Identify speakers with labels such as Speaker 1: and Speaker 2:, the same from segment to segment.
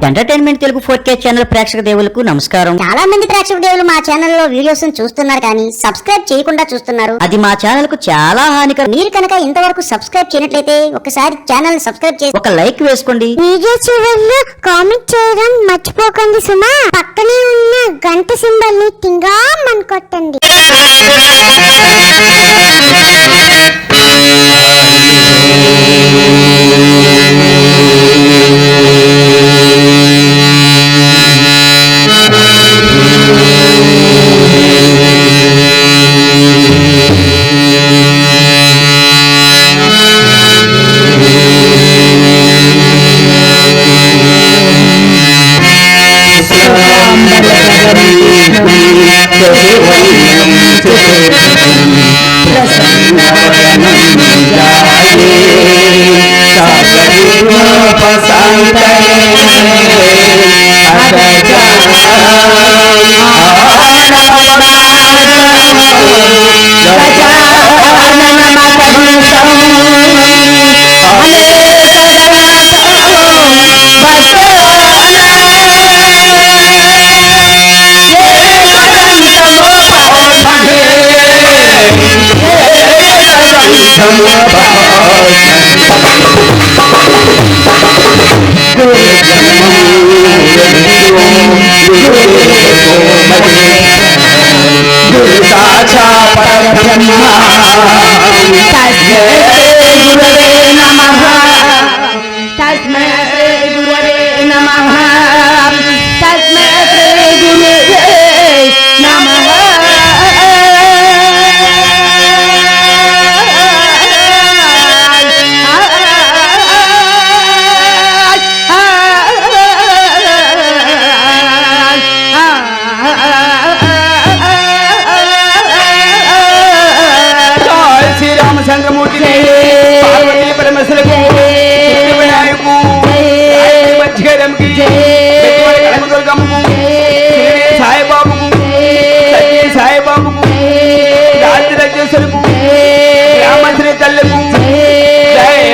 Speaker 1: Entertainment Telugu 4K channel ప్రేక్షక దేవులకు నమస్కారం.
Speaker 2: చాలా మంది ప్రేక్షక దేవులు మా ఛానల్ లో వీడియోస్ చూస్తున్నారు కానీ సబ్స్క్రైబ్ చేయకుండా చూస్తున్నారు.
Speaker 1: అది మా ఛానల్ కు చాలా హానికరం.
Speaker 2: మీరు కనుక ఇంతవరకు సబ్స్క్రైబ్ చేయనట్లయితే ఒకసారి ఛానల్ సబ్స్క్రైబ్ చేసి
Speaker 1: ఒక లైక్ వేసుకోండి.
Speaker 2: వీడియో చివరిలో కామెంట్ చేయడం మర్చిపోకండి సుమా. పక్కనే ఉన్న గంట సింబల్ ని టింగా మని కొట్టండి.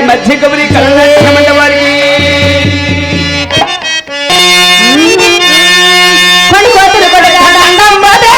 Speaker 3: మధ్య కబరి కళ వారికి
Speaker 4: Mother,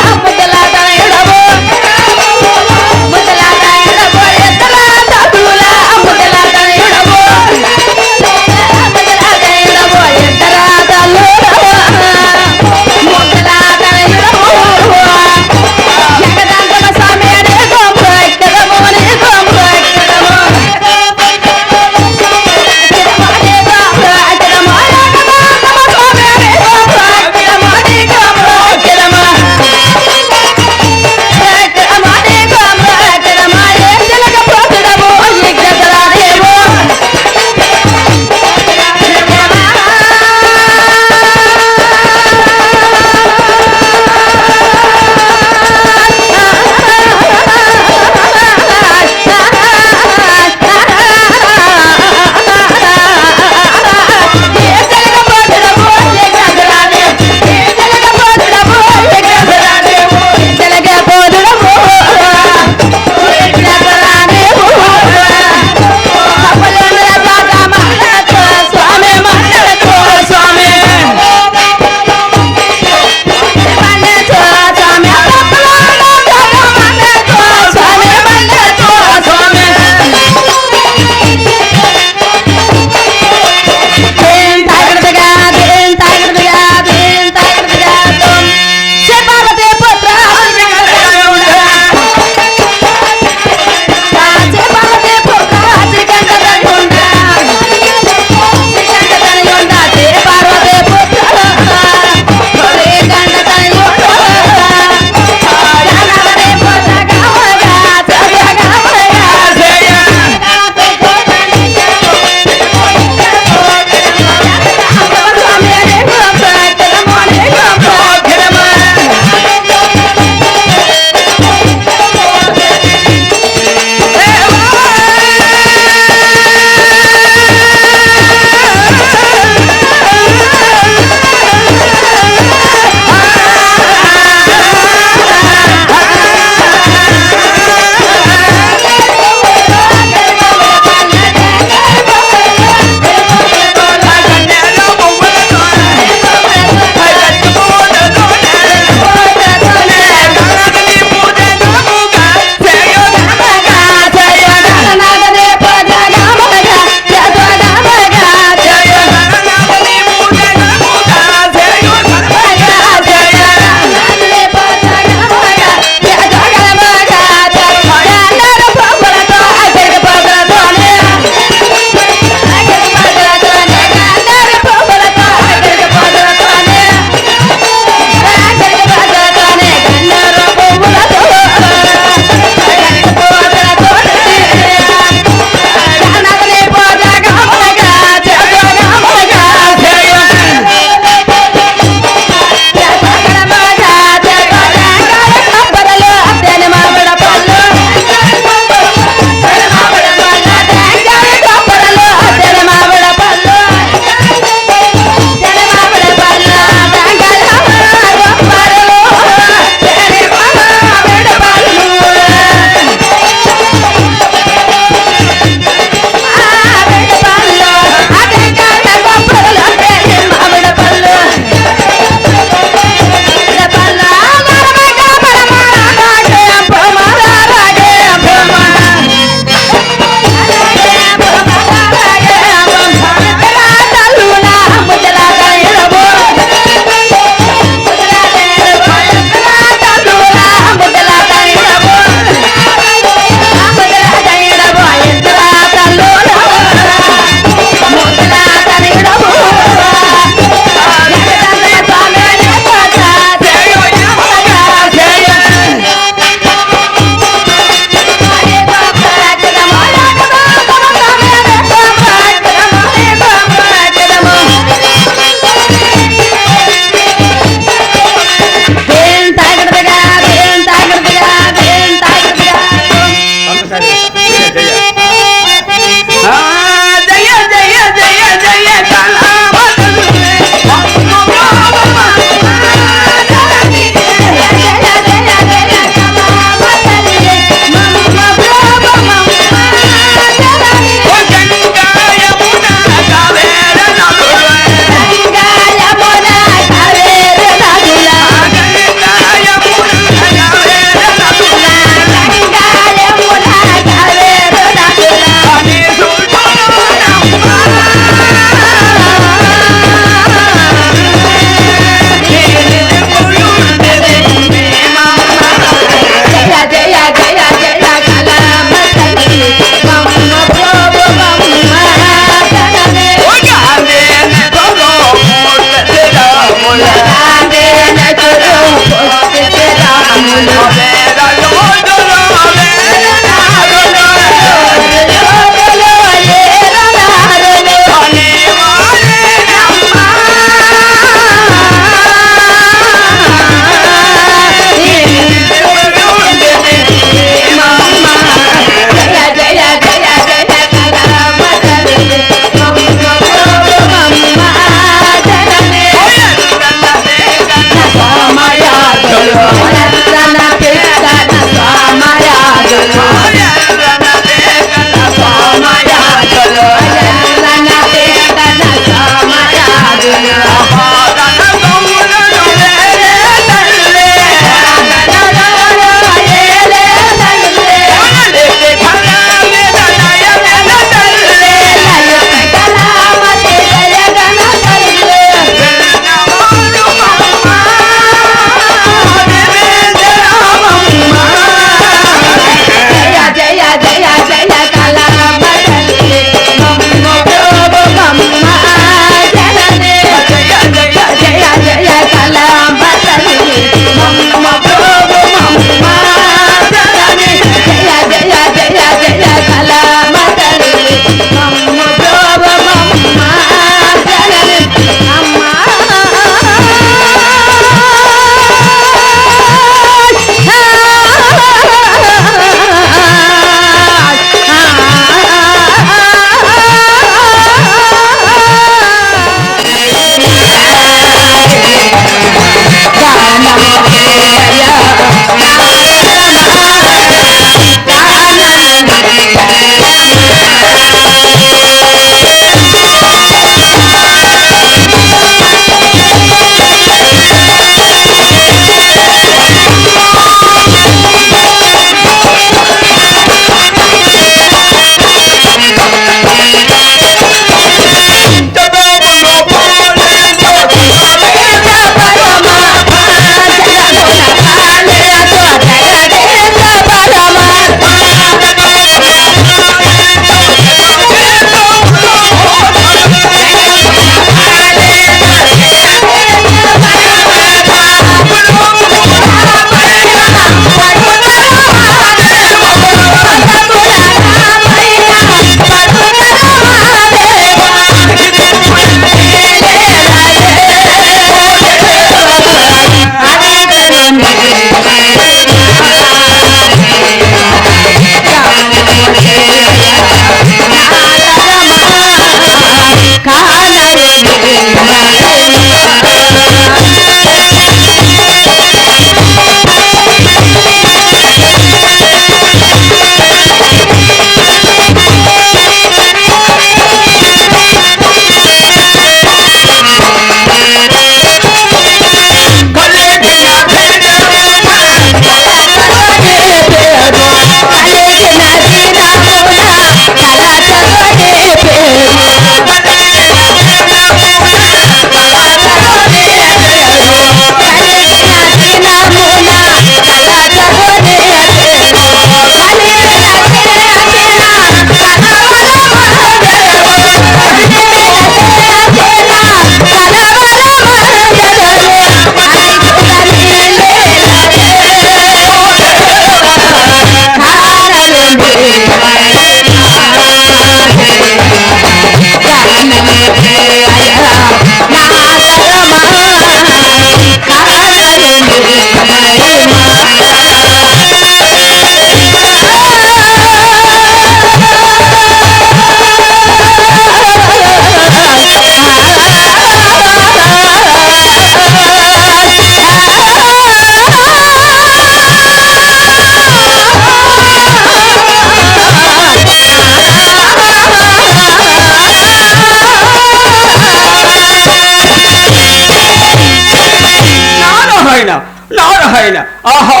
Speaker 3: ఆయన ఆహా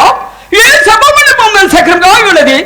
Speaker 3: ఏ సభ మండపం సక్రంగా ఉన్నది.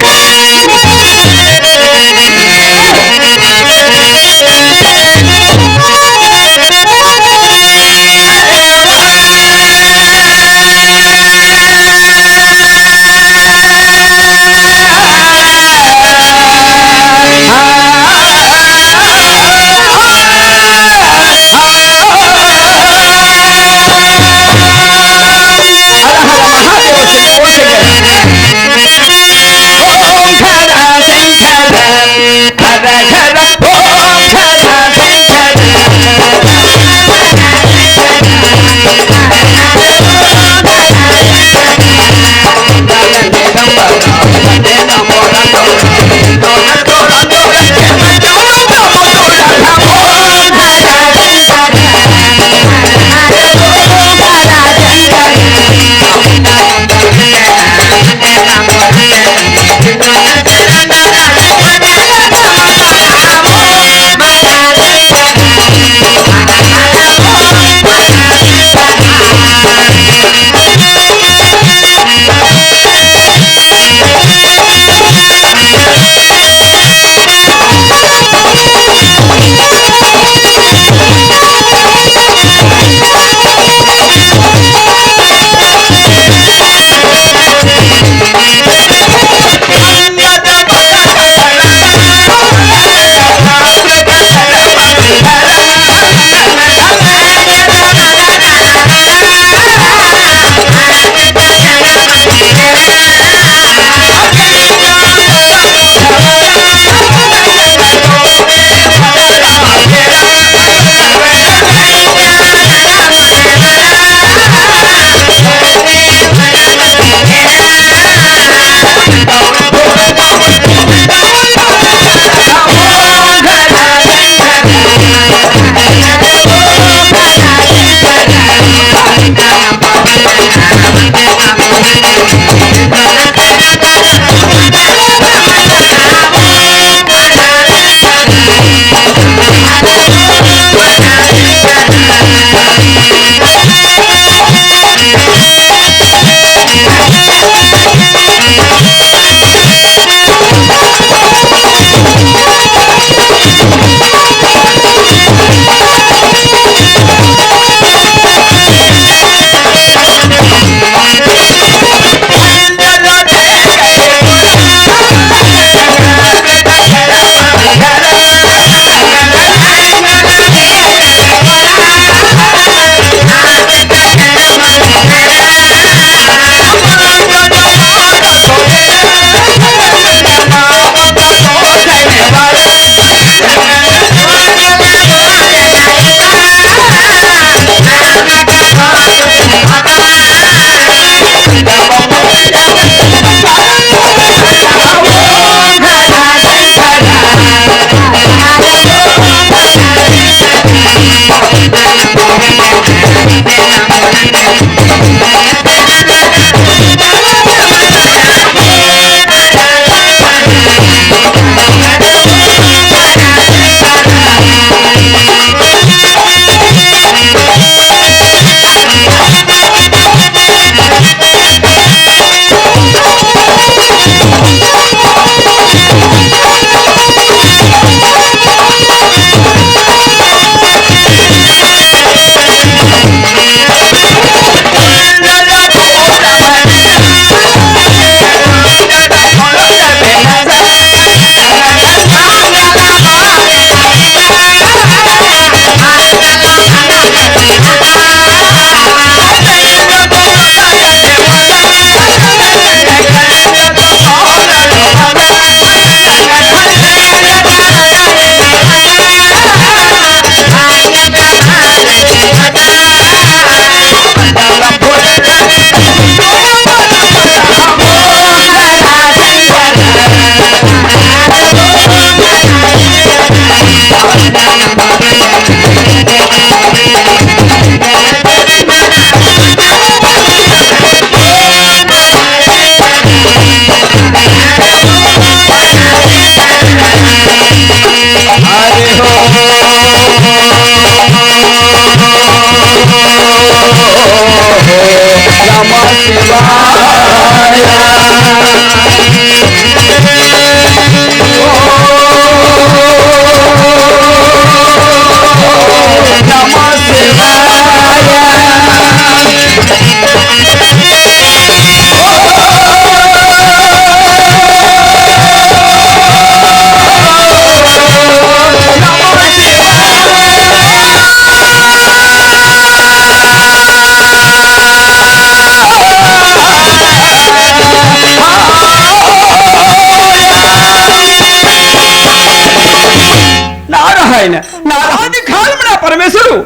Speaker 3: నారాది కాలమున పరమేశ్వరుడు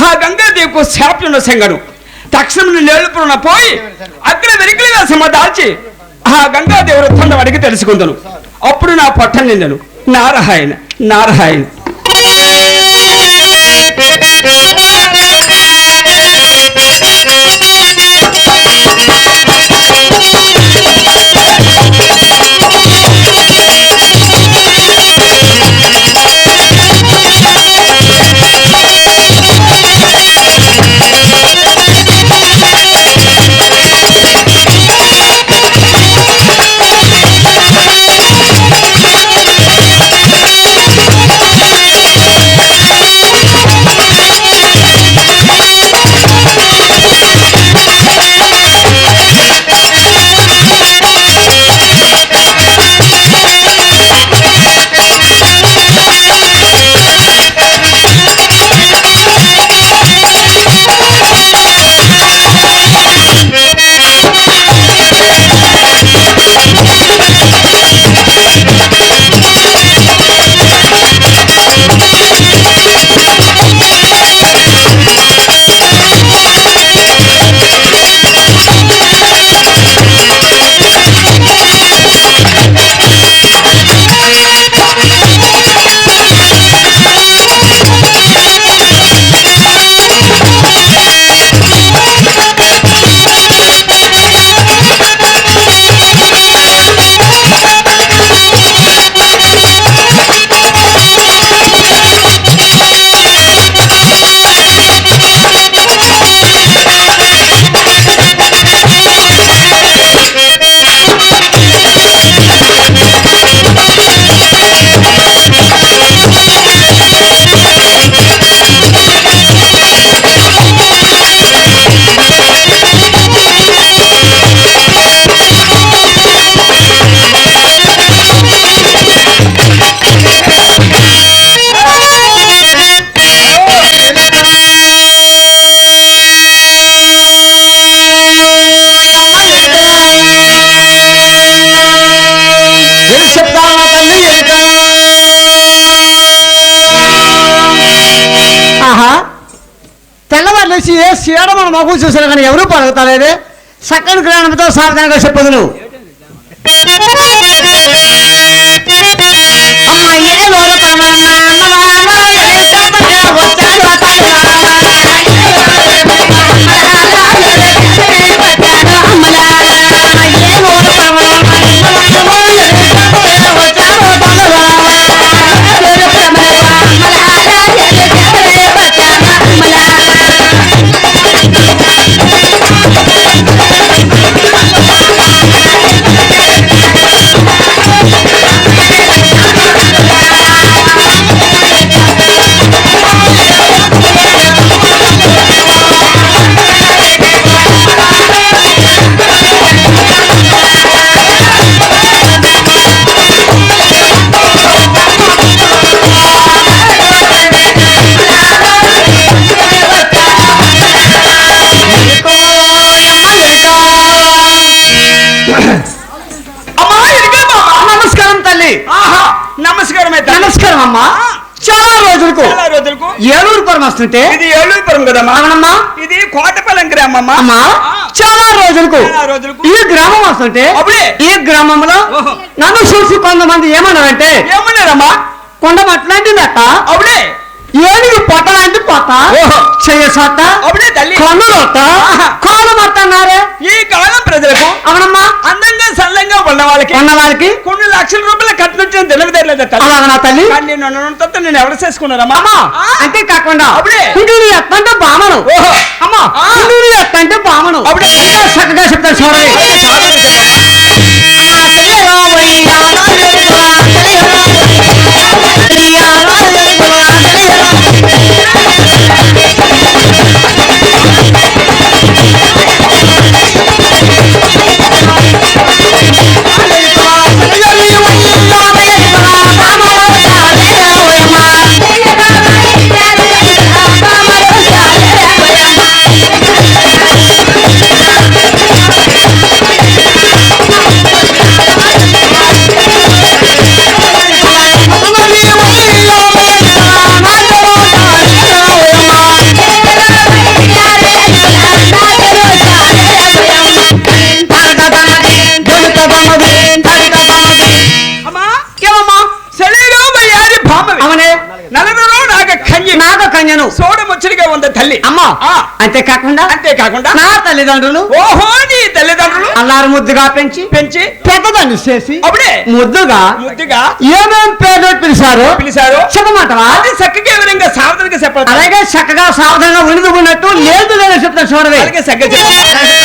Speaker 3: ఆ గంగాదేవికు శాప్యున్న సంగడు తక్షణం నేలుపున పోయి అక్కడ వెరికలి వేసమ దాల్చి ఆ గంగాదేవుడు తొండ అడిగి తెలుసుకుందను. అప్పుడు నా పట్టం నిందను నారాయణ నారాయణ.
Speaker 4: తెల్లవారులేసి ఏ సీడ మన మగు చూసాను కానీ ఎవరూ పలుకుతలేదే. సక్కని గ్రహణంతో సాధనగా చెప్పదు నువ్వు. నమస్కారం అమ్మా. చాలా రోజులకు ఏలూరు పురం వస్తుంటే
Speaker 3: ఇది ఏలూరు పురం కదమ్మా.
Speaker 4: అవునమ్మా.
Speaker 3: ఇది కోటపల్లం గ్రామం
Speaker 4: అమ్మా. చాలా రోజులకు ఈ గ్రామం వస్తుంటే ఈ గ్రామంలో నన్ను చూసి కొంతమంది ఏమన్నారంటే
Speaker 3: ఏమన్నారమ్మా?
Speaker 4: కొండ అట్లాంటిదట.
Speaker 3: అవునే.
Speaker 4: ఏనుగు పొట్టలాంటి పొట్ట చెయ్యసొట్ట
Speaker 3: అవునే తల్లి.
Speaker 4: కన్నులొట్ట కాలు మట్టన్నారే.
Speaker 3: ఈ కాలం ప్రజలకు
Speaker 4: అవునమ్మా.
Speaker 3: అందంగా సల్లంగా ఉన్న వాళ్ళకి
Speaker 4: కొన్ని లక్షల
Speaker 3: రూపాయలు కట్నం ఇచ్చిన తెలివితేరలేదు
Speaker 4: అలాగ నా తల్లి
Speaker 3: కానీ నేను ఎవరు చేసుకున్నారమ్మా
Speaker 4: అమ్మా అంతే కాకుండా
Speaker 3: అప్పుడే.
Speaker 4: కుండూరు ఎత్త అంటే బామను
Speaker 3: ఓహో.
Speaker 4: అమ్మా కుండూరు ఎత్త అంటే బామను
Speaker 3: అప్పుడే.
Speaker 4: చక్కగా చెప్తాను చూడండి
Speaker 3: అమ్మా ఏమమ్మా శరీరం మర్యాద భామవి
Speaker 4: అవనే
Speaker 3: నలుగురు నాగ కన్య
Speaker 4: నాగ కన్యను
Speaker 3: సోడ ముచ్చడిగా ఉంది తల్లి
Speaker 4: అమ్మా
Speaker 3: ఆ.
Speaker 4: అంతేకాకుండా
Speaker 3: అంతేకాకుండా
Speaker 4: నా తల్లిదండ్రులు
Speaker 3: ఓహో నీ తల్లిదండ్రులు
Speaker 4: అల్లారు ముద్దుగా పెంచి
Speaker 3: పెంచి
Speaker 4: పెద్దదాన్ని చేసి
Speaker 3: అప్పుడే
Speaker 4: ముద్దుగా
Speaker 3: ముద్దుగా
Speaker 4: ఏమేం పేర్లు పిలిచారు
Speaker 3: పిలిచారు
Speaker 4: చెప్పమంటవా
Speaker 3: అది చక్కగా వివరంగా సావధానంగా చెప్పాలి
Speaker 4: అలాగే చక్కగా సావధానంగా ఉన్నది ఉన్నట్టు లేదు లేదో చెప్తాను చూడవే
Speaker 3: అలాగే చక్కగా చెప్పాలి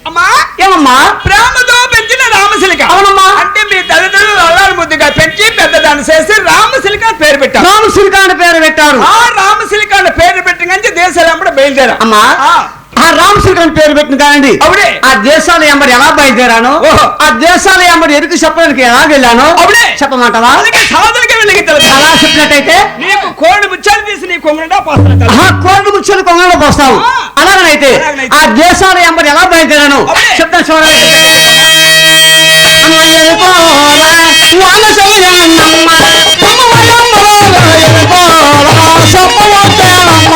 Speaker 3: అమ్మా
Speaker 4: ఏమమ్మా
Speaker 3: ప్రేమతో పెంచిన రామశిలిక
Speaker 4: అవునమ్మా.
Speaker 3: అంటే మీ తల్లిదండ్రులు అల్లారు ముద్దుగా పెంచి పెద్దదాన్ని చేసి రామశిలిక అని పేరు పెట్టారు
Speaker 4: రాము సిల్కాని పేరు పెట్టారు
Speaker 3: ఆ రామశిలిక అనే పేరు పెట్టిన దేశాలు అప్పుడు బయలుదేరా
Speaker 4: అమ్మా
Speaker 3: ఆ.
Speaker 4: ఆ రామ్ సిల్కాని పేరు పెట్టిన కానండి
Speaker 3: అవునే.
Speaker 4: ఆ దేశాల ఎంబడి ఎలా బయలుదేరాను
Speaker 3: ఓహో.
Speaker 4: ఆ దేశాల ఎంబడి ఎరుకు చెప్పడానికి ఎలా వెళ్ళాను
Speaker 3: అవునే.
Speaker 4: చెప్పమంటావా
Speaker 3: అలాగే సాధనకి వెళ్ళి తెలుసు
Speaker 4: అలా చెప్పినట్టయితే
Speaker 3: నీకు కోడి ముచ్చాలు తీసి నీ కొంగడా పోస్తున్నా
Speaker 4: ఆ కోళ్ళు ముచ్చులు కొంగలో పోస్తావు
Speaker 3: ఆ.
Speaker 4: అలాగనైతే
Speaker 3: అలాగనైతే.
Speaker 4: ఆ దేశాల ఎంబడి ఎలా బయలుదేరాను
Speaker 3: అవునే.
Speaker 4: చెప్తాను చూడండి అమ్మ ఎరుకోరా, వాళ్ళ శరీరాన్నమ్మ, అమ్మ వయమ్మలోన ఎరుకోరా, సొప్పవొత్తేనమ్మ.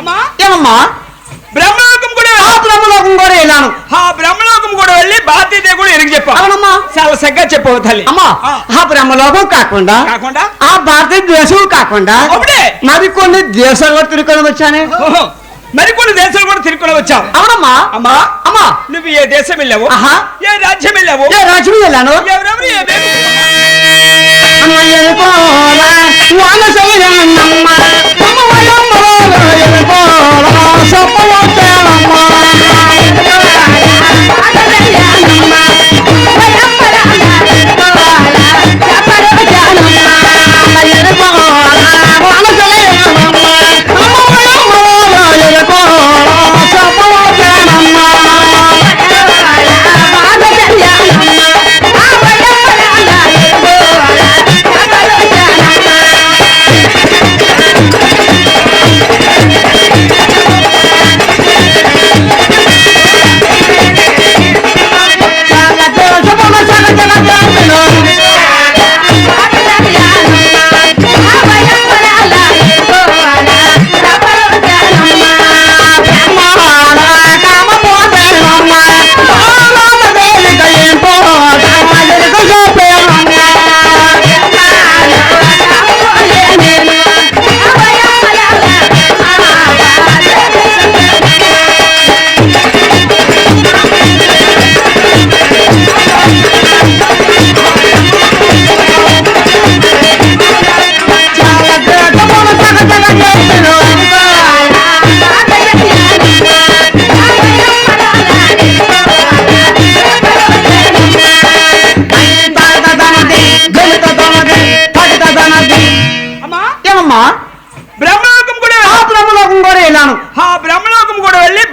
Speaker 3: అమ్మా
Speaker 4: ఏమమ్మా
Speaker 3: బ్రహ్మలోకం కూడా
Speaker 4: ఆ బ్రహ్మలోకం కూడా వెళ్ళాను
Speaker 3: ఆ బ్రహ్మలోకం కూడా వెళ్ళి బాధ్యత కూడా ఎరిగి చెప్పా
Speaker 4: అవునమ్మా
Speaker 3: చాలా చక్కగా చెప్పవు తల్లి
Speaker 4: అమ్మా
Speaker 3: ఆ.
Speaker 4: ఆ బ్రహ్మలోకం కాకుండా
Speaker 3: కాకుండా
Speaker 4: ఆ భారతదేశం కాకుండా
Speaker 3: అప్పుడే.
Speaker 4: మరి కొన్ని దేశాలు తిరుగుకొని వచ్చానే
Speaker 3: ఓహో మరి కొన్ని దేశాలు కూడా తిరుక్కొని వచ్చావు
Speaker 4: అవునమ్మా
Speaker 3: అమ్మా
Speaker 4: అమ్మా
Speaker 3: నువ్వు ఏ దేశం వెళ్ళావు
Speaker 4: ఆహా.
Speaker 3: ఏ రాజ్యం వెళ్ళావు
Speaker 4: ఏ రాజ్యం వెళ్ళాను
Speaker 3: ఎవరెవరు ఏ దేశం?
Speaker 4: అమ్మ ఎరుకోరా, వాళ్ళ శరీరాన్నమ్మ, అమ్మ వయమ్మలోన ఎరుకోరా, సొప్పవొత్తేనమ్మ.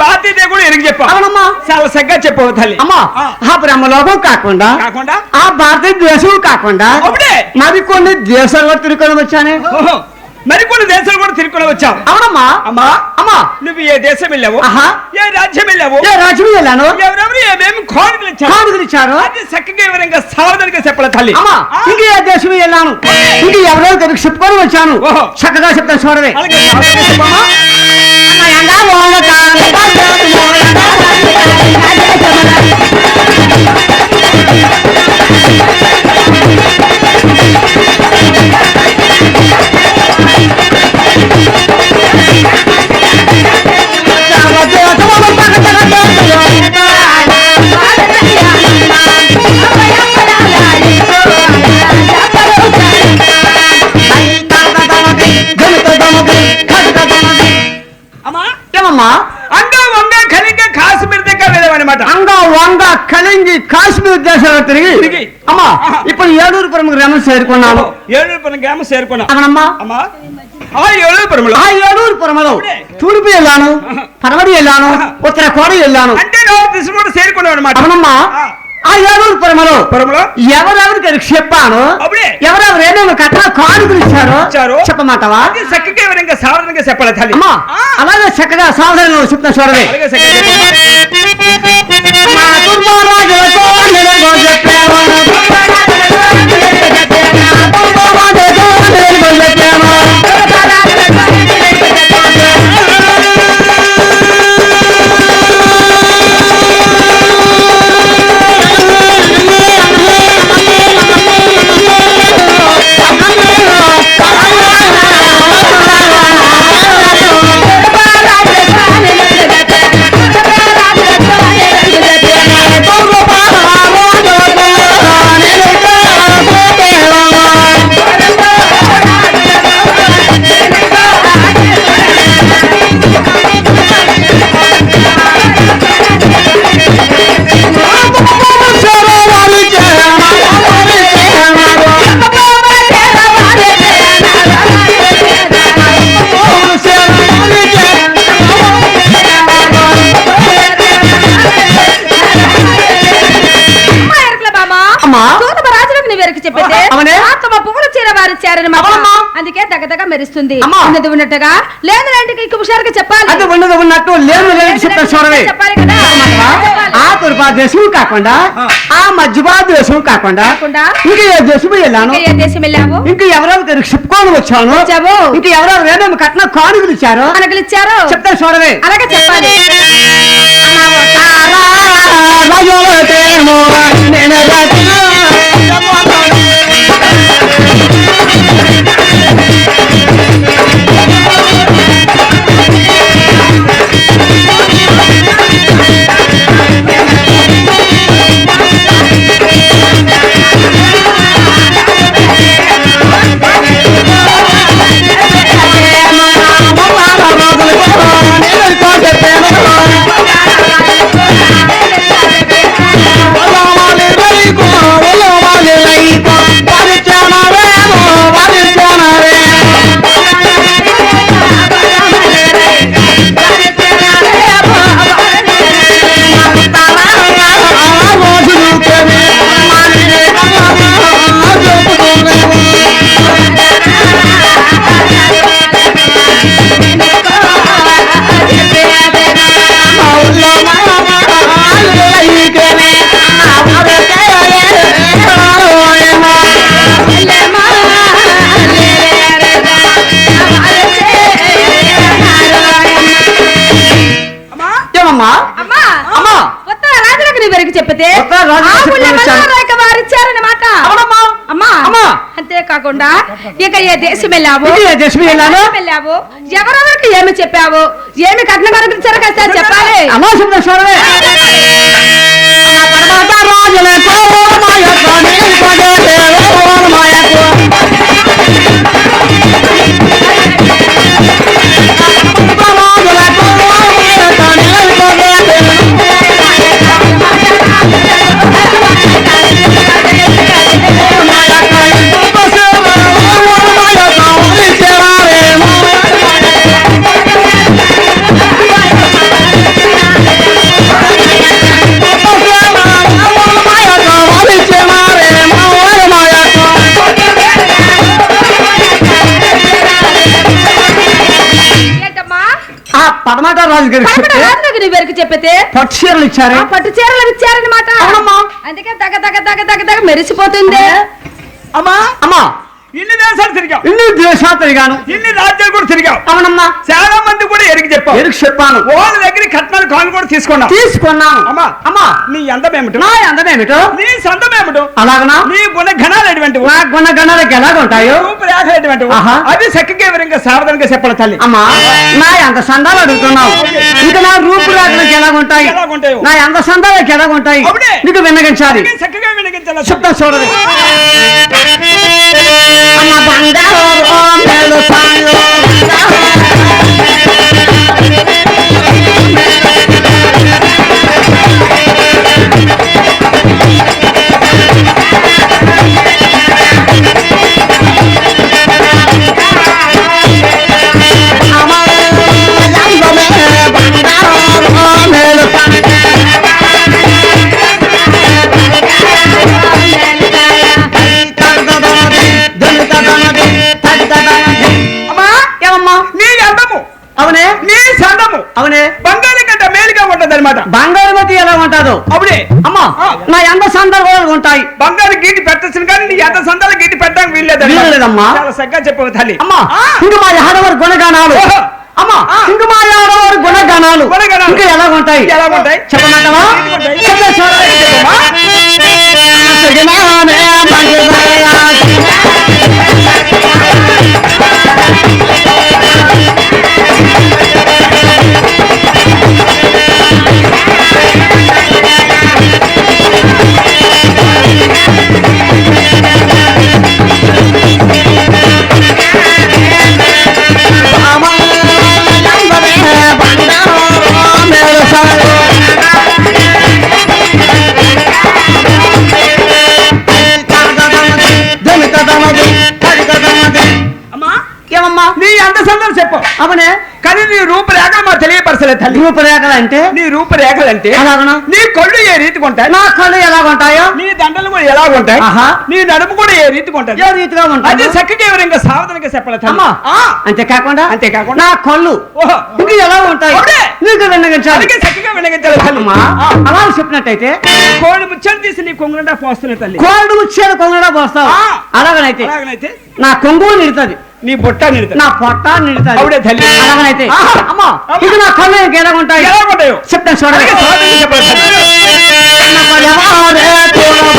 Speaker 3: భారతీయ దేవుడు ఎరిగి చెప్పావు.
Speaker 4: అవునమ్మా.
Speaker 3: చాలా సగ్గా చెప్పావు తల్లి.
Speaker 4: అమ్మా ఆ బ్రహ్మలోకం కాకుండా ఆ భారతదేశం కాకుండా
Speaker 3: అప్పుడే
Speaker 4: మరి కొన్ని దేశాలు కూడా తిరుగుకొని వచ్చానే.
Speaker 3: మరికొన్ని దేశాలు కూడా తిరుగుకొని వచ్చావు.
Speaker 4: అవునమ్మా.
Speaker 3: అమ్మా
Speaker 4: అమ్మా
Speaker 3: నువ్వు ఏ దేశం వెళ్ళావు?
Speaker 4: ఆహా.
Speaker 3: ఏ రాజ్యం వెళ్ళావు?
Speaker 4: ఏ రాజ్యం వెళ్ళాను?
Speaker 3: ఎవరెవరు ఏమేమి కానుకలు ఇచ్చారు?
Speaker 4: కానుకలు ఇచ్చారు.
Speaker 3: అది చక్కగా వివరంగా సావధానంగా చెప్పాలి తల్లి.
Speaker 4: అమ్మా ఇంక ఏ దేశం వెళ్ళాను? ఇంక ఎవరో దగ్గరికి చెప్పుకొని వచ్చాను.
Speaker 3: ఓహో.
Speaker 4: చక్కగా చెప్తాను చూడవే.
Speaker 3: అలాగే సావధానంగా చెప్పమ్మా. అమ్మా
Speaker 4: ఏమమ్మా
Speaker 3: అంగా వంగ కలింగ కాశ్మీర్ దగ్గర వెళ్ళామన్నమాట.
Speaker 4: అంగా వంగ కలింగి కాశ్మీర్ దేశాలు తిరిగి
Speaker 3: తిరిగి.
Speaker 4: అమ్మా
Speaker 3: ఆహా.
Speaker 4: ఇప్పుడు ఏలూరుపురం గ్రామం చేరుకున్నాను.
Speaker 3: ఏలూరుపురం గ్రామం చేరుకున్నాం.
Speaker 4: అవునమ్మా.
Speaker 3: అమ్మా ఆ ఏలూరుపురంలో
Speaker 4: ఆ ఏలూరుపురంలో తూర్పు వెళ్ళాను, పడమటి వెళ్ళాను, ఉత్తర కోడ వెళ్ళాను.
Speaker 3: అంటే నువ్వు దిశ కూడా చేరుకున్నావు అనమాట.
Speaker 4: అవునమ్మా. ఆ ఏలూరుపురంలో ఎవరెవరికి చెప్పాను,
Speaker 3: అప్పుడే
Speaker 4: ఎవరెవరు ఏమేమి కట్ట కానుకలు ఇచ్చారో చెప్పమంటావా?
Speaker 3: చక్కగా వివరంగా సావధానంగా చెప్పాలి తల్లి.
Speaker 4: అమ్మా అలాగే చక్కగా సాధారణ చెప్తా చూడవే.
Speaker 3: అలాగే చక్కగా
Speaker 4: మా కుర్మరాజులకు నిలబో చెప్పాను.
Speaker 5: అందుకే దగ్గరగా మెరుస్తుంది.
Speaker 4: అమ్మా.
Speaker 5: ఉన్నది ఉన్నట్టుగా లేదు లాంటికి హుషారుగా చెప్పాలి.
Speaker 4: అది ఉన్నది ఉన్నట్టు లేదు లేదు చెప్తా చూడవే.
Speaker 5: చెప్పాలి కదా.
Speaker 4: ఆ తూర్పా దేశం కాకుండా ఆ మధ్యభా దేశం కాకుండా ఇంకా ఏ దేశం వెళ్ళాను,
Speaker 5: ఇంకా ఏ దేశం వెళ్ళావు,
Speaker 4: ఇంకా ఎవరెవరు చెప్పుకొని వచ్చాను,
Speaker 5: వచ్చావు.
Speaker 4: ఇంకా ఎవరెవరు ఏమేమి కట్న కానుకలు ఇచ్చారు
Speaker 5: కానుకలు ఇచ్చారు
Speaker 4: చెప్తా చూడవే.
Speaker 5: అలాగే చెప్పాలి. చెప్పితే వారిచ్చారన్నమాట. అమ్మా అంతేకాకుండా ఇక ఏ దేశం వెళ్ళావు, వెళ్ళావు, ఎవరెవరికి ఏమి చెప్పావు, ఏమి కట్న కనుక చెప్పాలి.
Speaker 4: అమ్మా చెప్తా చూడవే. టమాటా రాజు గారికి చెప్తే
Speaker 5: నువ్వెరికి చెప్పితే
Speaker 4: పట్టు చీరలు ఇచ్చారు.
Speaker 5: పట్టు చీరలు ఇచ్చారనమాట.
Speaker 4: అవునమ్మా.
Speaker 5: అందుకే దగ్గ దగ్గ దగ్గ దగ్గ దగ్గ మెరిసిపోతుంది.
Speaker 3: అమ్మా
Speaker 4: అమ్మా
Speaker 3: ఇన్ని దేశాలు తిరిగావు,
Speaker 4: ఇన్ని దేశాలు తిరిగాను,
Speaker 3: ఇన్ని రాజ్యాలు కూడా తిరిగావు.
Speaker 4: అవునమ్మా.
Speaker 3: చాలా మంది కూడా ఎరిగి చెప్పావు.
Speaker 4: ఎరుకు చెప్పాను.
Speaker 3: వాళ్ళ దగ్గర కట్నాలు కాలు కూడా తీసుకున్నావు.
Speaker 4: తీసుకున్నాను.
Speaker 3: అమ్మా
Speaker 4: అమ్మా
Speaker 3: నీ అందమేమిటో,
Speaker 4: నా అందమేమిటో,
Speaker 3: నీ సొంతమేమిటో,
Speaker 4: అలాగనా
Speaker 3: నీ గుణ ఘనాలు ఎటువంటివి,
Speaker 4: నా గుణగణాలకు ఎలాగ ఉంటాయో,
Speaker 3: రూపురేఖలు ఎటువంటివి,
Speaker 4: ఆహా.
Speaker 3: అది చక్కగా వివరంగా సావధానంగా చెప్పాలి తల్లి.
Speaker 4: అమ్మా నా ఎంత సందాలు అడుగుతున్నావు, ఇంకా నా రూపురేఖలకు ఎలాగుంటాయి,
Speaker 3: ఎలాగుంటాయో,
Speaker 4: నా ఎంత సందాలకు ఎలాగుంటాయి
Speaker 3: అప్పుడే.
Speaker 4: నీకు విన్నగించాలి.
Speaker 3: చక్కగా వినగించాలి.
Speaker 4: చెప్తా చూడదు. అమ్మ బంగారు మెలుసాయో,
Speaker 3: అమ్మా
Speaker 4: ఏమమ్మా
Speaker 3: నీ అందము,
Speaker 4: అవునే
Speaker 3: నీ సందము
Speaker 4: అవునే
Speaker 3: బంగాళీ కంటే మేలుగా ఉంటది అనమాట.
Speaker 4: బంగారుమతి ఎలా ఉంటుందో
Speaker 3: అప్పుడే
Speaker 4: అమ్మా నా ఎంత సందర్భాలు ఉంటాయి.
Speaker 3: బంగారు గీటి పెట్టచ్చు కానీ నీ ఎంత సందాలు గీటి పెట్టడానికి
Speaker 4: వీల్లేదమ్మా.
Speaker 3: చాలా చక్కగా చెప్పవు తల్లి.
Speaker 4: అమ్మా ఇంక మా యాదవారి గుణగానాలు,
Speaker 3: ఓహో.
Speaker 4: అమ్మా ఇంక మా యాదవారి గుణగానాలు
Speaker 3: గుణగానాలు.
Speaker 4: ఇంకా ఎలాగుంటాయి
Speaker 3: ఎలాగుంటాయి?
Speaker 4: చెప్పమంటావా?
Speaker 3: ఎందుకుంటాయి?
Speaker 4: చెప్తా చూడదు.
Speaker 3: చెప్పమ్మా.
Speaker 4: సగినానే మంగినాయా.
Speaker 3: అమ్మా
Speaker 4: ఏమమ్మా
Speaker 3: నీ అంత సందర్భం చెప్పు.
Speaker 4: అవునే
Speaker 3: కానీ నీ రూపురేఖలు మా తెలియపరచలేదు తల్లి.
Speaker 4: రూపురేఖలు అంటే
Speaker 3: నీ రూపురేఖలు అంటే
Speaker 4: అలాగనా?
Speaker 3: నీ కళ్ళు ఏ రీతిగా ఉంటాయి,
Speaker 4: నా కళ్ళు ఎలాగుంటాయో,
Speaker 3: నీ దండలు కూడా ఎలాగుంటాయి,
Speaker 4: ఆహా.
Speaker 3: నీ నడుము కూడా ఏ రీతిగా ఉంటాయి,
Speaker 4: ఏ రీతిగా
Speaker 3: అది
Speaker 4: ఉంటాయి.
Speaker 3: చక్కగా వివరంగా సావధానంగా చెప్పాలి తల్లి.
Speaker 4: అమ్మా
Speaker 3: ఆ.
Speaker 4: అంతేకాకుండా
Speaker 3: అంతేకాకుండా
Speaker 4: నా కళ్ళు
Speaker 3: ఓహో.
Speaker 4: ఇంకా ఎలా ఉంటాయి
Speaker 3: అవునే.
Speaker 4: నీకు విన్నగించాలి.
Speaker 3: అందుకే చక్కగా వినగించాలి తల్లి.
Speaker 4: అమ్మా
Speaker 3: ఆ.
Speaker 4: అలా చెప్పినట్టయితే
Speaker 3: కోడి ముచ్చని తీసి నీ కొంగుండా పోస్తున్నాయి తల్లి.
Speaker 4: కోల్డ్ ముచ్చేది కొంగడా పోస్తావు.
Speaker 3: ఆ.
Speaker 4: అలాగనైతే
Speaker 3: అలాగనైతే
Speaker 4: నా కొంగు నిడుతుంది,
Speaker 3: నీ బుట్ట నిలుతుంది.
Speaker 4: నా పొట్ట నిడుతుంది.
Speaker 3: అవునే తల్లి.
Speaker 4: అలాగనైతే
Speaker 3: ఆహా.
Speaker 4: అమ్మా
Speaker 3: అమ్మా.
Speaker 4: ఇది నా కళ్ళు ఇంకా ఎలాగుంటాయి
Speaker 3: ఎలాగుంటాయో
Speaker 4: చెప్తాను
Speaker 3: అలాగే
Speaker 4: చూడండి.
Speaker 3: సావధానంగా చెప్పాలి తల్లి.
Speaker 4: నా కళ్ళు ఎవరే చూడబో.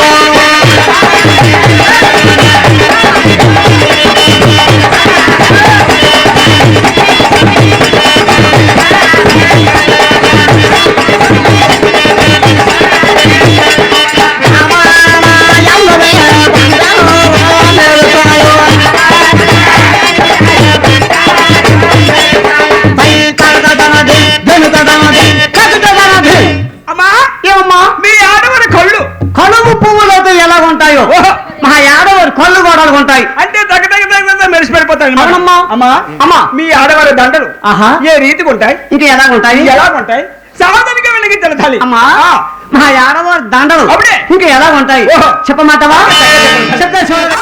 Speaker 3: అమ్మా
Speaker 4: ఏమమ్మా
Speaker 3: మీ ఆడవారి కళ్ళు
Speaker 4: కలుగు పువ్వులతో ఎలాగుంటాయో
Speaker 3: ఓహో.
Speaker 4: మా యాదవారి కళ్ళు కూడా ఉంటాయి.
Speaker 3: అంటే దగ్గ దగ్గ దగ్గ మెరిసి పడిపోతాయి
Speaker 4: అవునమ్మా.
Speaker 3: అమ్మా
Speaker 4: అమ్మా.
Speaker 3: మీ ఆడవారి దండలు
Speaker 4: ఆహా
Speaker 3: ఏ రీతిగా ఉంటాయి,
Speaker 4: ఇంకా ఎలాగుంటాయి
Speaker 3: ఎలాగుంటాయి, సావధానంగా వినగించాలి తల్లి.
Speaker 4: అమ్మా
Speaker 3: ఆ.
Speaker 4: మా యాదవారి దండలు
Speaker 3: అప్పుడే.
Speaker 4: ఇంకా ఎలాగుంటాయి
Speaker 3: ఓహో.
Speaker 4: చెప్పమంటావా? చెప్తా చూడండి.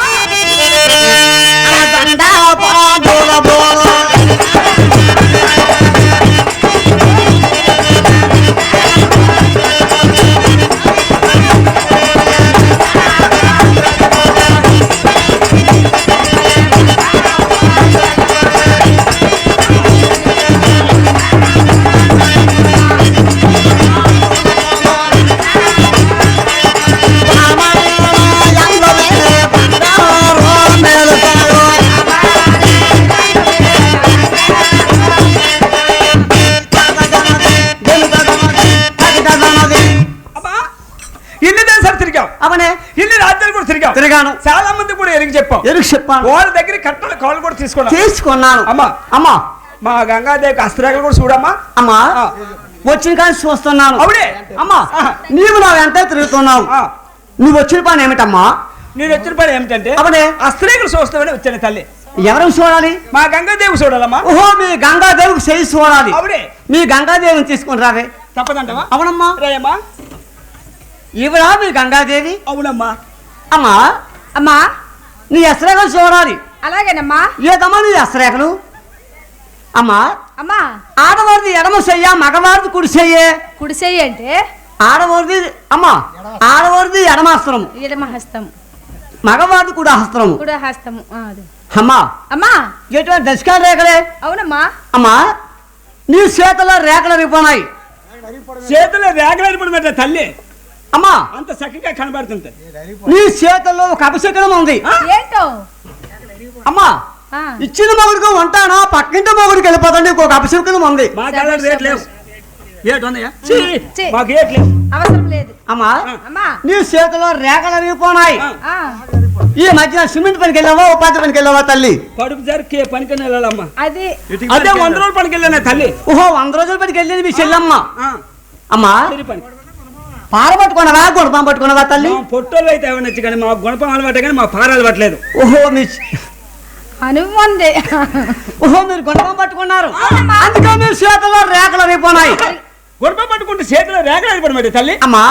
Speaker 3: అమ్మా ఇన్ని దేశాలు తిరిగావు,
Speaker 4: అవనే
Speaker 3: ఇన్ని రాజ్యాలు కూడా తిరిగావు,
Speaker 4: తిరిగాను.
Speaker 3: చాలా మంది కూడా ఎరిగి చెప్పావు.
Speaker 4: ఎరుకు చెప్పాను,
Speaker 3: వాళ్ళ దగ్గర కట్టల కాళ్ళు కూడా తీసుకున్నావు.
Speaker 4: తీసుకున్నాను.
Speaker 3: అమ్మా.
Speaker 4: అమ్మా
Speaker 3: మా గంగాదేవికి అస్త్రాలు కూడా చూడమ్మా.
Speaker 4: అమ్మా
Speaker 3: ఆ.
Speaker 4: వచ్చిన కానీ చూస్తున్నాను.
Speaker 3: అవునే.
Speaker 4: అమ్మా
Speaker 3: ఆహా.
Speaker 4: నీవు నా వెంట తిరుగుతున్నావు.
Speaker 3: ఆ.
Speaker 4: నువ్వు వచ్చిన పని ఏమిటమ్మా?
Speaker 3: నేను వచ్చిన పని ఏమిటంటే
Speaker 4: అవునే.
Speaker 3: అస్త్రేకులు చూస్తామని వచ్చాను తల్లి.
Speaker 4: ఎవరు చూడాలి?
Speaker 3: మా గంగాదేవి చూడాలమ్మా.
Speaker 4: ఓహో మీ గంగాదేవికి చేయి చూడాలి.
Speaker 3: అవునే.
Speaker 4: మీ గంగాదేవిని తీసుకుని రావే.
Speaker 3: తప్పదంటావా?
Speaker 4: అవునమ్మా.
Speaker 3: రేయమ్మా.
Speaker 4: ఇవిడా మీ గంగాదేవి?
Speaker 3: అవునమ్మా.
Speaker 4: అమ్మా
Speaker 5: అమ్మా
Speaker 4: నీ అస్త్రేఖలు చూడాలి.
Speaker 5: అలాగేనమ్మా.
Speaker 4: ఏదమ్మా నీ అస్త్రేఖలు? అమ్మా
Speaker 5: అమ్మా
Speaker 4: ఆడవారిది ఎడమ చెయ్య మగవారిది కుడి చెయ్యే
Speaker 5: కుడి చెయ్యి అంటే
Speaker 4: ఆడవారిది అమ్మా ఆడవారిది ఎడమ హస్తం
Speaker 5: ఎడమ హస్తం,
Speaker 4: మగవారిది కూడా హస్తం
Speaker 5: కుడి హస్తము. అది
Speaker 4: అమ్మా
Speaker 5: అమ్మా
Speaker 4: ఎటువంటి దశకాల రేఖలే
Speaker 5: అవునమ్మా.
Speaker 4: అమ్మా నీ చేతిలో రేఖలు రిపోనాయి.
Speaker 3: చేతిలో వేగలేకపోవడం తల్లి
Speaker 4: అమ్మా
Speaker 3: అంత చక్కగా కనబడుతుంది.
Speaker 4: నీ చేతుల్లో ఒక అభిషేకం ఉంది.
Speaker 5: ఏంటో
Speaker 4: అమ్మా
Speaker 5: ఆ,
Speaker 4: ఇచ్చిన మొగుడికి ఉంటానా పక్కింటి మొగుడికి వెళ్ళిపోతాను ఒక అభిషేకం ఉంది.
Speaker 3: మా కలర్ రేట్ లేవు. రేట్ ఉన్నాయా?
Speaker 5: ఛీ.
Speaker 3: మాకు రేట్ లేవు.
Speaker 5: అవసరం లేదు.
Speaker 4: అమ్మా
Speaker 5: అమ్మా
Speaker 4: నీ చేతిలో రేఖలు అరిగిపోనాయి.
Speaker 5: ఆ,
Speaker 4: ఈ మధ్యన సిమెంట్ పనికి వెళ్ళావా ఉపాధి పనికి వెళ్ళావా తల్లి?
Speaker 3: కడుపు జరికే పనికి వెళ్ళాలమ్మా.
Speaker 5: అది
Speaker 3: అదే 100 రోజులు పనికి వెళ్ళానే తల్లి.
Speaker 4: ఓహో 100 రోజుల పనికి వెళ్ళింది మీ చెల్లమ్మ.
Speaker 3: ఆ,
Speaker 4: అమ్మా
Speaker 3: తిరిగి పని.
Speaker 4: పార పట్టుకున్నావా గుణపం పట్టుకున్నావా తల్లి?
Speaker 3: మా పొట్టోళ్ళు అయితే ఏమనొచ్చు కానీ మా గుణపం అలవాటే కానీ మా పార అలవాట్లేదు.
Speaker 4: ఓహో
Speaker 5: అనుమంది.
Speaker 4: ఓహో మీరు గుణపం పట్టుకున్నారు అందుకే మీ చేతిలో రేఖలు అరిగిపోనాయి.
Speaker 3: గుణపం పట్టుకుంటే చేతిలో రేఖలు అయిపోయి తల్లి.
Speaker 4: అమ్మా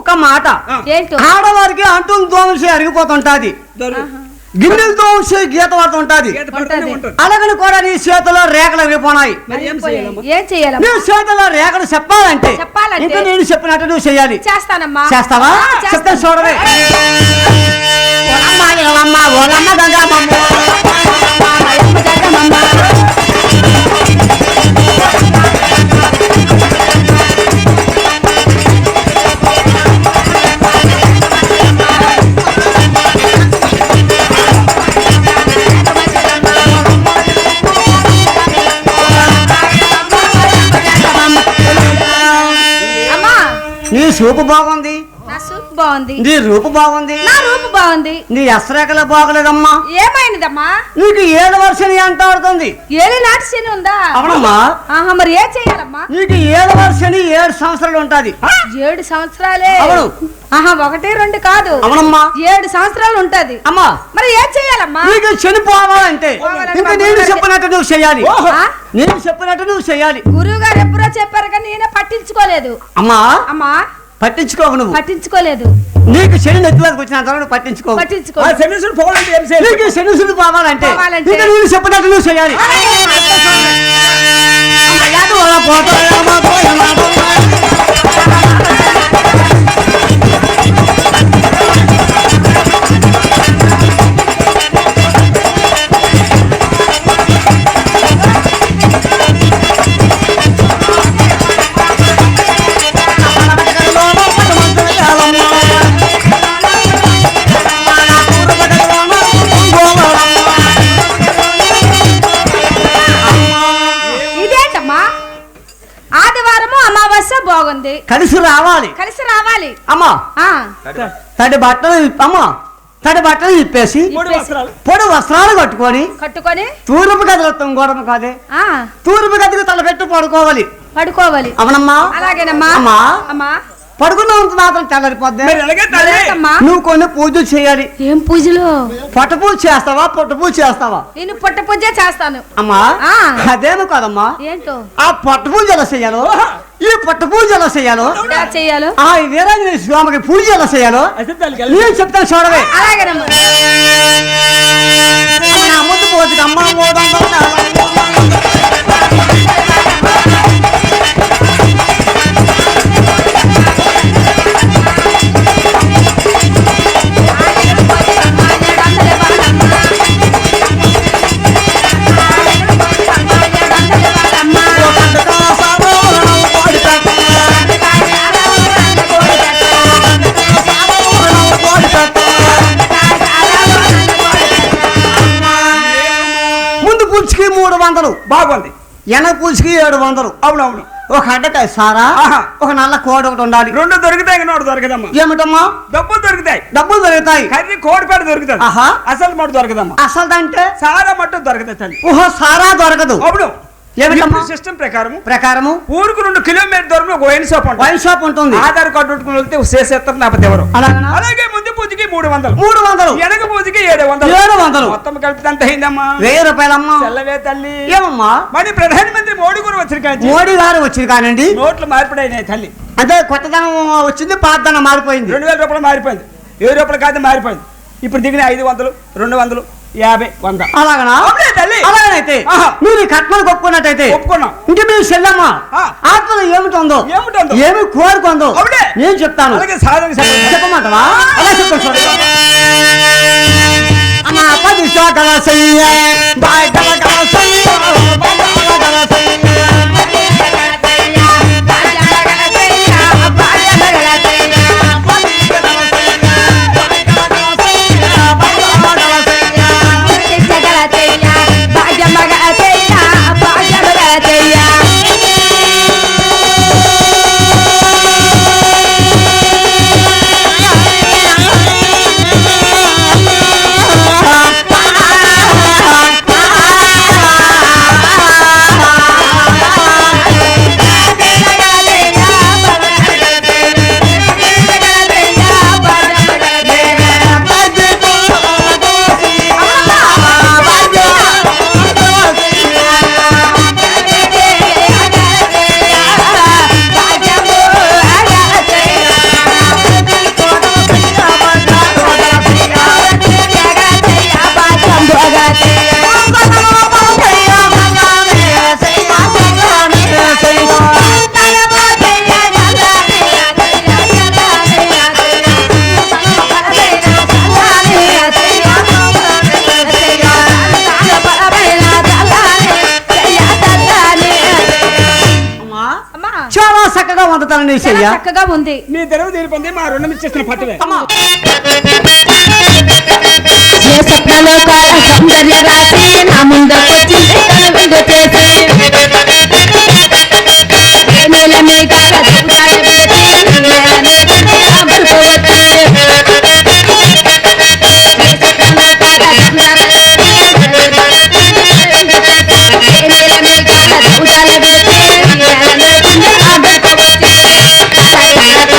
Speaker 4: ఒక మాట
Speaker 5: ఏంటో
Speaker 4: ఆడవారికి అంటులు దోమసి అరిగిపోతుంటాది, గిన్నెలు దోమసి గీత పడుతుంటాది.
Speaker 3: గీత పడుతూనే ఉంటుంది.
Speaker 4: అలాగని కూడా నీ చేతిలో రేఖలు అరిగిపోనాయి.
Speaker 3: మరి ఏం చేయాలమ్మా?
Speaker 5: ఏం చెయ్యాలమ్మా?
Speaker 4: నీ చేతిలో రేఖలు చెప్పాలంటే
Speaker 5: చెప్పాలంటే?
Speaker 4: ఇంకా నేను చెప్పినట్టు నువ్వు చెయ్యాలి.
Speaker 5: చేస్తానమ్మా.
Speaker 4: చేస్తావా?
Speaker 5: ఆ, చేస్తాను.
Speaker 4: చెప్తే చూడవే. ఓలమ్మ, ఏలమ్మ, ఓలమ్మ గంగమ్మ.
Speaker 5: అమ్మా
Speaker 4: నీ చూపు బాగుంది,
Speaker 5: నా సూప్ బాగుంది,
Speaker 4: నీ రూపు బాగుంది,
Speaker 5: నా రూపు బాగుంది.
Speaker 4: నీ అస్త్రేఖలు బాగలేదమ్మా.
Speaker 5: ఏమైందమ్మా?
Speaker 4: నీకు 7 వర్షని ఎంత ఆడుతుంది?
Speaker 5: ఏలి నాటి శని ఉందా?
Speaker 4: అవునమ్మా.
Speaker 5: ఆహా, మరి ఏం చెయ్యాలమ్మా?
Speaker 4: నీకు 7 వర్షని 7 సంవత్సరాలు ఉంటది.
Speaker 5: 7 సంవత్సరాలే.
Speaker 4: అవును.
Speaker 5: ఆహా, 1 2 కాదు,
Speaker 4: అవునమ్మా.
Speaker 5: 7 సంవత్సరాలు ఉంటది.
Speaker 4: అమ్మా
Speaker 5: మరి ఏం చెయ్యాలమ్మా?
Speaker 4: నీకు చనిపోవాలంటే
Speaker 5: పోవాలంటే
Speaker 4: ఇంకా
Speaker 5: మా
Speaker 4: నేను
Speaker 5: గురువు
Speaker 4: చెప్పినట్టు నువ్వు చెయ్యాలి.
Speaker 5: ఆ?
Speaker 4: నేను చెప్పినట్టు నువ్వు చెయ్యాలి.
Speaker 5: గురువు గారు ఎప్పుడో చెప్పారు కానీ నేనే పట్టించుకోలేదు.
Speaker 4: అమ్మా
Speaker 5: అమ్మా
Speaker 4: పట్టించుకోవు నువ్వు.
Speaker 5: పట్టించుకోలేదు.
Speaker 4: నీకు శని నెత్తిలోకి వచ్చిన తర్వాత పట్టించుకోవు.
Speaker 5: పట్టించుకో.
Speaker 3: ఆ శనీశ్వరుడు పోవాలంటే ఏం చేయాలి?
Speaker 4: నీకు శనిసుడు పోవాలంటే
Speaker 5: పోవాలంటే?
Speaker 4: ఇంకా నేను చెప్పినట్టు నువ్వు చెయ్యాలి. అయ్యాడు వాళ్ళ పోతాయమ్మా, పోయమ్మా, పోయమ్మా.
Speaker 5: ఇదేంటమ్మా? ఆదివారము అమావాస్య బాగుంది,
Speaker 4: కలిసి రావాలి.
Speaker 5: కలిసి రావాలి.
Speaker 4: అమ్మా
Speaker 5: ఆ,
Speaker 4: తడి బట్టలు అమ్మా తడి బట్టలు ఇప్పేసి
Speaker 3: మూడు వస్త్రాలు.
Speaker 4: పొడి వస్త్రాలు కట్టుకొని
Speaker 5: కట్టుకొని
Speaker 4: తూర్పు గదిలో గోడము కాదే
Speaker 5: ఆ
Speaker 4: తూర్పు గదికి తలపెట్టు పడుకోవాలి.
Speaker 5: పడుకోవాలి.
Speaker 4: అవునమ్మా.
Speaker 5: అలాగేనమ్మా.
Speaker 4: అమ్మా
Speaker 5: అమ్మా
Speaker 4: పడుకున్నంత మాత్రం తెల్లరిపోద్ది.
Speaker 3: మరి అలాగే తల్లి.
Speaker 5: లేదమ్మా.
Speaker 4: నువ్వు కొన్ని పూజలు చేయాలి.
Speaker 5: ఏం పూజలు?
Speaker 4: పొట్ట పూజ చేస్తావా పొట్ట పూజ చేస్తావా?
Speaker 5: నేను పుట్ట పూజ చేస్తాను.
Speaker 4: అమ్మా
Speaker 5: ఆ.
Speaker 4: అదేమో కాదమ్మా.
Speaker 5: ఏంటో
Speaker 4: ఆ పొట్ట పూజ ఎలా చేయాలో ఈ పొట్ట పూజ ఎలా చేయాలో
Speaker 5: ఎలా చెయ్యాలో?
Speaker 4: ఆ ఈ వీరాంజనేయ స్వామికి పూజ ఎలా చేయాలో
Speaker 3: అసలు తల్లికి వెళ్ళి.
Speaker 4: నేను చెప్తాను చూడవే.
Speaker 5: అలాగేనమ్మా.
Speaker 4: నా ముందు పోతుంది అమ్మ ముందు పూజకి 300,
Speaker 3: బాగుంది.
Speaker 4: వెనక పూజకి 700.
Speaker 3: అవునవును.
Speaker 4: ఒక అడ్డకాయ సారా
Speaker 3: ఆహా.
Speaker 4: ఒక నల్ల కోడి ఒకటి ఉండాలి.
Speaker 3: 2 దొరుకుతాయి కానీ ఒకటి దొరకదమ్మా.
Speaker 4: ఏమిటమ్మా?
Speaker 3: డబ్బులు దొరుకుతాయి,
Speaker 4: డబ్బులు దొరుకుతాయి.
Speaker 3: కర్రీ కోడిపేట దొరుకుతుంది.
Speaker 4: ఆహా.
Speaker 3: అసలు మటు దొరకదమ్మా.
Speaker 4: అసలు అంటే
Speaker 3: సారా మట్టు దొరకదు తల్లి.
Speaker 4: ఓహో సారా దొరకదు.
Speaker 3: అవును.
Speaker 4: ఏమిటమ్మా?
Speaker 3: సిస్టమ్ ప్రకారం
Speaker 4: ప్రకారము
Speaker 3: ఊరుకు 2 కిలోమీటర్ దూరంలో ఒక వైన్ షాప్ ఉంటుంది.
Speaker 4: వైన్ షాప్ ఉంటుంది.
Speaker 3: ఆధార్ కార్డు పెట్టుకుని వెళ్తే చేసేస్తారు లేకపోతే ఎవరు.
Speaker 4: అలాగనా?
Speaker 3: అలాగే ముందు పూజకి 300,
Speaker 4: 300,
Speaker 3: వెనక పూజకి 700.
Speaker 4: 700.
Speaker 3: మొత్తం కలిపితే ఎంత అయిందమ్మా?
Speaker 4: 1000 రూపాయలమ్మా.
Speaker 3: తెల్లవే తల్లి.
Speaker 4: ఏమమ్మా?
Speaker 3: మరి ప్రధానమంత్రి మోడీ కూడా వచ్చిన కాంచి
Speaker 4: మోడీ గారు వచ్చింది కానండి.
Speaker 3: నోట్లు మార్పిడైనాయి తల్లి.
Speaker 4: అంటే కొత్తదనం వచ్చింది పాతదనం మారిపోయింది.
Speaker 3: 2000 రూపాయలు మారిపోయింది. 1000 రూపాయలు కాదు మారిపోయింది. ఇప్పుడు దిగిన 500, 200, 50 100
Speaker 4: అలాగనా
Speaker 3: అవునే తల్లి.
Speaker 4: అలాగనైతే
Speaker 3: ఆహా.
Speaker 4: మీరు ఈ కట్నాలు ఒప్పుకున్నట్టయితే
Speaker 3: ఒప్పుకున్నాం.
Speaker 4: ఇంక మీరు చెల్లమ్మ
Speaker 3: ఆ.
Speaker 4: ఆత్మలో ఏమిటందో
Speaker 3: ఏమిటందో?
Speaker 4: ఏమి కోరుకుందో
Speaker 3: అవునే.
Speaker 4: నేను చెప్తాను
Speaker 3: అలాగే సాధన
Speaker 4: చెప్పమంటవా అలా చెప్పండి అమ్మా 10 శాఖల సయ్య బాయకల కల సయ్య బాయకల కల సయ్య చాలా చక్కగా వండుతానండి చెయ్య
Speaker 5: చక్కగా ఉంది.
Speaker 3: నీ తెరవు తీరిపోయింది మా రుణం ఇచ్చేసిన పట్టువే
Speaker 5: ఏ స్వప్నలో కాల సౌందర్య రాసి నా ముందొచ్చింది తన విందు చేసి ఏ నేల మేఘాల దూతాల వేసి నేల నేర్చుంది ఆ మరుపు వచ్చి ఏ స్వప్నలో కాల సౌందర్య రాసి ఏ నేల మేఘాల దూతాల వేసి నేల నేర్చుంది ఆ మరుపు వచ్చి మేఘాల మేఘ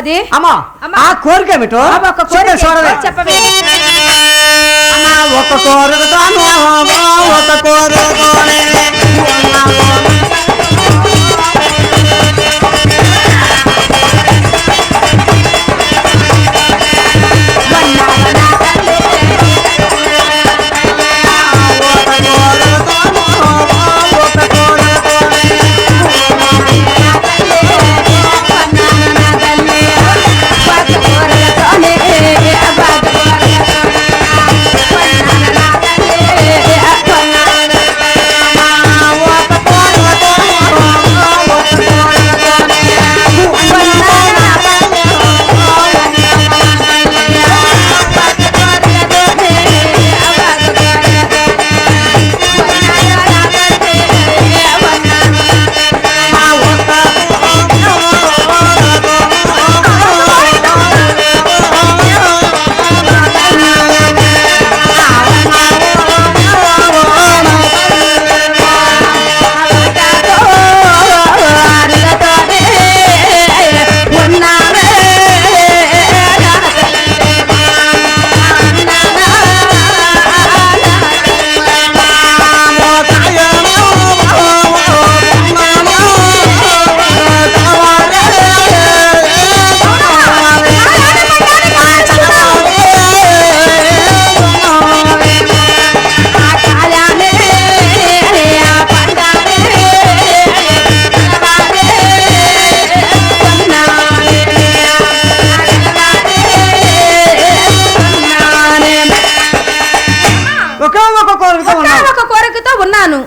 Speaker 5: అది
Speaker 4: అమ్మా
Speaker 5: అమ్మా.
Speaker 4: ఆ కోరిక ఏమిటో
Speaker 5: అబ్బా, ఒక కోరిక
Speaker 4: చూడవే.
Speaker 5: చెప్పవే.
Speaker 4: అమ్మా, ఒక కోరికతోనే ఒక కోరికతోనే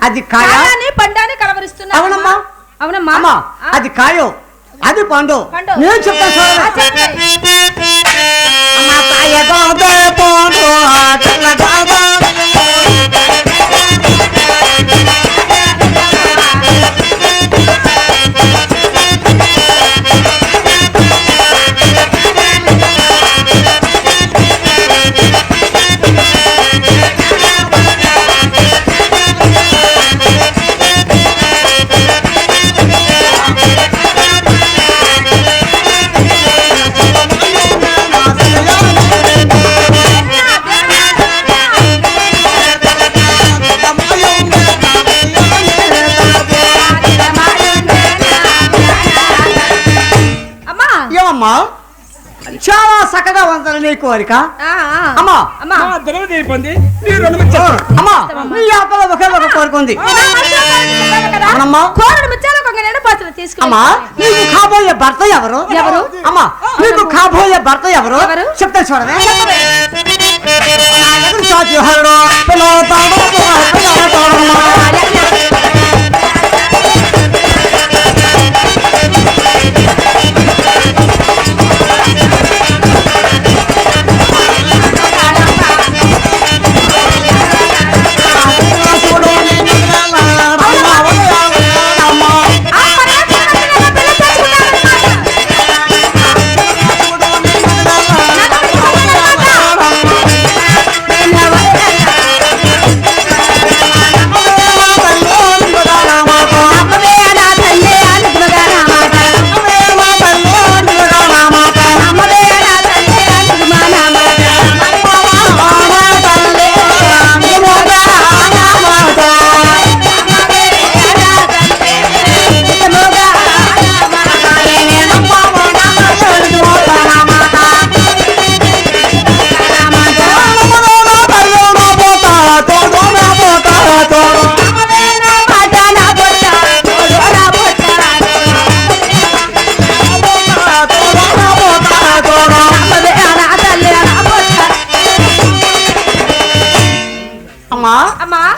Speaker 4: అది కాయాన్ని
Speaker 5: పండాన్ని కలవరిస్తున్నా.
Speaker 4: అవునమ్మా.
Speaker 5: అవునమ్మా.
Speaker 4: అమ్మా అది కాయో అది పండు
Speaker 5: పండు.
Speaker 4: నేను చెప్తాను చూడవే.
Speaker 5: ఆ, చెప్పండి.
Speaker 4: అమ్మా కాయగోదే పండు ఆటలగోదే
Speaker 5: అమ్మా.
Speaker 4: ఏమమ్మా చాలా చక్కగా ఉందని నీ కోరిక.
Speaker 5: ఆ, ఆ.
Speaker 4: అమ్మా
Speaker 5: అమ్మా.
Speaker 3: మా ద్రవ్య దీపంది నీ రెండు ముచ్చట్లు.
Speaker 4: అమ్మా నీ ఆటలో ఒకే ఒక కోరిక ఉంది. అవునమ్మా.
Speaker 5: కోరడు ముత్యాల కొంగ నిండా పచ్చడి తీసుకుని
Speaker 4: అమ్మా నీకు కాబోయే భర్త ఎవరు?
Speaker 5: ఎవరు?
Speaker 4: అమ్మా నీకు కాబోయే భర్త ఎవరు?
Speaker 5: ఎవరు?
Speaker 4: చెప్తా చూడవే. నా ఎదురు చాచి హరుడు పిల్లవుతాడు, పిల్లవుతాడమ్మా.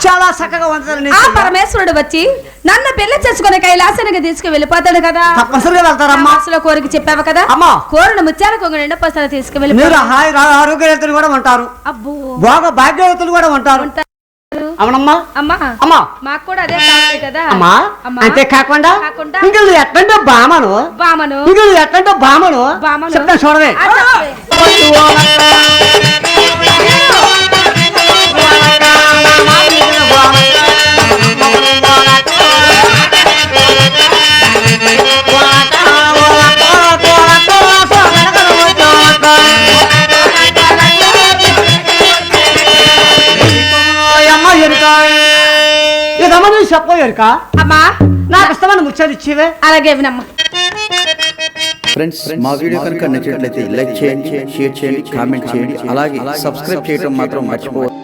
Speaker 4: చాలా చక్కగా ఉంటుందని
Speaker 5: ఆ పరమేశ్వరుడు వచ్చి నన్ను పెళ్లి చేసుకుని కైలాసానికి తీసుకు వెళ్ళిపోతాడు కదా.
Speaker 4: తప్పనిసరిగా వెళ్తారమ్మా.
Speaker 5: మనసులో కోరిక చెప్పావు కదా.
Speaker 4: అమ్మా
Speaker 5: కోరిన ముత్యాల కొంగ నిండా పసలు
Speaker 4: మీరు
Speaker 5: తీసుకువెళ్ళిపోతాడు.
Speaker 4: హాయి ఆరోగ్యవేత్తలు కూడా ఉంటారు,
Speaker 5: అబ్బో
Speaker 4: భోగ భాగ్యవేత్తలు కూడా ఉంటారు. అవునమ్మా.
Speaker 5: అమ్మా
Speaker 4: అమ్మా
Speaker 5: మాకు కూడా అదే కావాలి కదా.
Speaker 4: అమ్మా
Speaker 5: అమ్మా.
Speaker 4: అంతే కాకుండా
Speaker 5: కాకుండా
Speaker 4: ఇంకా ఎట్టంటే బామను
Speaker 5: బామను
Speaker 4: ఇంకా ఎట్టంటే బామను
Speaker 5: బామను.
Speaker 4: చెప్తా చూడవే.
Speaker 5: ఆ, చెప్పవే.
Speaker 4: ఓ నువ్వు చెప్పోయరుక
Speaker 5: అమ్మా
Speaker 4: నాకు ఇష్టమైన ముచ్చాలు ఇచ్చేవే.
Speaker 5: అలాగే వినమ్మా.
Speaker 6: ఫ్రెండ్స్, మా వీడియో కనుక నచ్చినట్లయితే లైక్ చేయండి, షేర్ చేయండి, కామెంట్ చేయండి, అలాగే సబ్స్క్రైబ్ చేయడం మాత్రం మర్చిపోవద్దు.